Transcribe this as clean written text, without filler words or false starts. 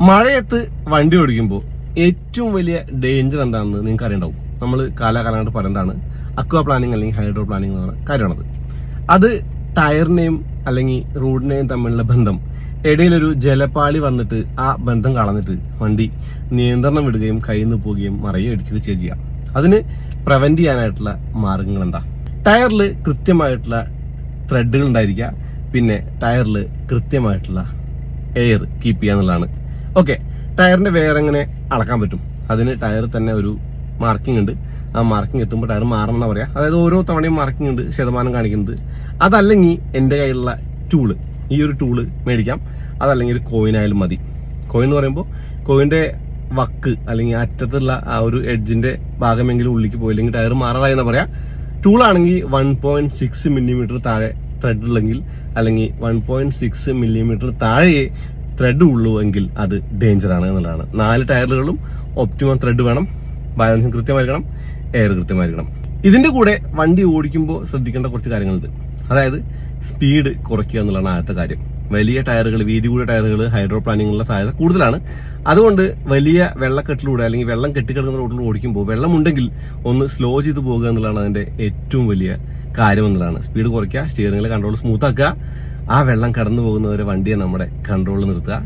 മഴയത്ത് വണ്ടി ഓടിക്കുമ്പോൾ ഏറ്റവും വലിയ ഡേഞ്ചർ എന്താണെന്ന് നിങ്ങൾക്ക് അറിയണ്ടാവും. നമ്മൾ കാലാകാലമായിട്ട് പറയുന്നതാണ് അക്വാ പ്ലാനിങ് അല്ലെങ്കിൽ ഹൈഡ്രോ പ്ലാനിങ് എന്ന് പറയുന്ന കാര്യമാണത്. അത് ടയറിനെയും അല്ലെങ്കിൽ റോഡിനെയും തമ്മിലുള്ള ബന്ധം, ഇടയിലൊരു ജലപാളി വന്നിട്ട് ആ ബന്ധം കളഞ്ഞിട്ട് വണ്ടി നിയന്ത്രണം വിടുകയും കയ്യിൽ നിന്ന് പോവുകയും മറയുകയും ഇടിക്കുകയും ചെയ്യാം. അതിന് പ്രിവെന്റ് ചെയ്യാനായിട്ടുള്ള മാർഗങ്ങൾ എന്താ? ടയറിൽ കൃത്യമായിട്ടുള്ള ത്രെഡുകൾ ഉണ്ടായിരിക്കുക, പിന്നെ ടയറിൽ കൃത്യമായിട്ടുള്ള എയർ കീപ്പ് ചെയ്യുക എന്നുള്ളതാണ്. ഓക്കെ, ടയറിന്റെ വെയർ എങ്ങനെ അളക്കാൻ പറ്റും? അതിന് ടയർ തന്നെ ഒരു മാർക്കിംഗ് ഉണ്ട്. ആ മാർക്കിംഗ് എത്തുമ്പോൾ ടയർ മാറണം എന്നാ പറയാ. അതായത് ഓരോ തവണയും മാർക്കിംഗ് ഉണ്ട്, ശതമാനം കാണിക്കുന്നത്. അതല്ലെങ്കിൽ എൻ്റെ കയ്യിലുള്ള ടൂള്, ഈ ഒരു ടൂള് മേടിക്കാം. അതല്ലെങ്കിൽ ഒരു കോയിൻ ആയാലും മതി. കോയിൻ എന്ന് പറയുമ്പോൾ കോയിന്റെ വക്ക് അല്ലെങ്കിൽ അറ്റത്തുള്ള ആ ഒരു എഡ്ജിന്റെ ഭാഗമെങ്കിലും ഉള്ളിലേക്ക് പോയില്ലെങ്കിൽ ടയർ മാറാറായി എന്നാ പറയാ. ടൂളാണെങ്കിൽ 1.6 മില്ലിമീറ്റർ താഴെ ത്രെഡ് ഉള്ളെങ്കിൽ, അല്ലെങ്കിൽ 1.6 മില്ലിമീറ്റർ താഴെ ത്രെഡ് ഉള്ളൂ എങ്കിൽ അത് ഡേഞ്ചർ ആണ് എന്നുള്ളതാണ്. 4 ടയറുകളും ഒപ്റ്റിമം ത്രെഡ് വേണം, ബാലൻസിങ് കൃത്യമായിരിക്കണം, എയർ കൃത്യമായിരിക്കണം. ഇതിന്റെ കൂടെ വണ്ടി ഓടിക്കുമ്പോൾ ശ്രദ്ധിക്കേണ്ട കുറച്ച് കാര്യങ്ങളുണ്ട്. അതായത് സ്പീഡ് കുറയ്ക്കുക എന്നുള്ളതാണ് ആദ്യത്തെ കാര്യം. വലിയ ടയറുകൾ, വീതി കൂടിയ ടയറുകൾ ഹൈഡ്രോ പ്ലാനിങ്ങിനുള്ള സാധ്യത കൂടുതലാണ്. അതുകൊണ്ട് വലിയ വെള്ളക്കെട്ടിലൂടെ അല്ലെങ്കിൽ വെള്ളം കെട്ടിക്കിടക്കുന്ന റോഡിലൂടെ ഓടിക്കുമ്പോൾ വെള്ളമുണ്ടെങ്കിൽ ഒന്ന് സ്ലോ ചെയ്ത് പോകുക എന്നുള്ളതാണ് അതിന്റെ ഏറ്റവും വലിയ കാര്യം എന്നുള്ളതാണ്. സ്പീഡ് കുറയ്ക്കുക, സ്റ്റിയറിംഗിലെ കൺട്രോൾ സ്മൂത്ത് ആക്കുക, ആ വെള്ളം കടന്നു പോകുന്നവരെ വണ്ടിയെ നമ്മുടെ കൺട്രോളിൽ നിർത്തുക.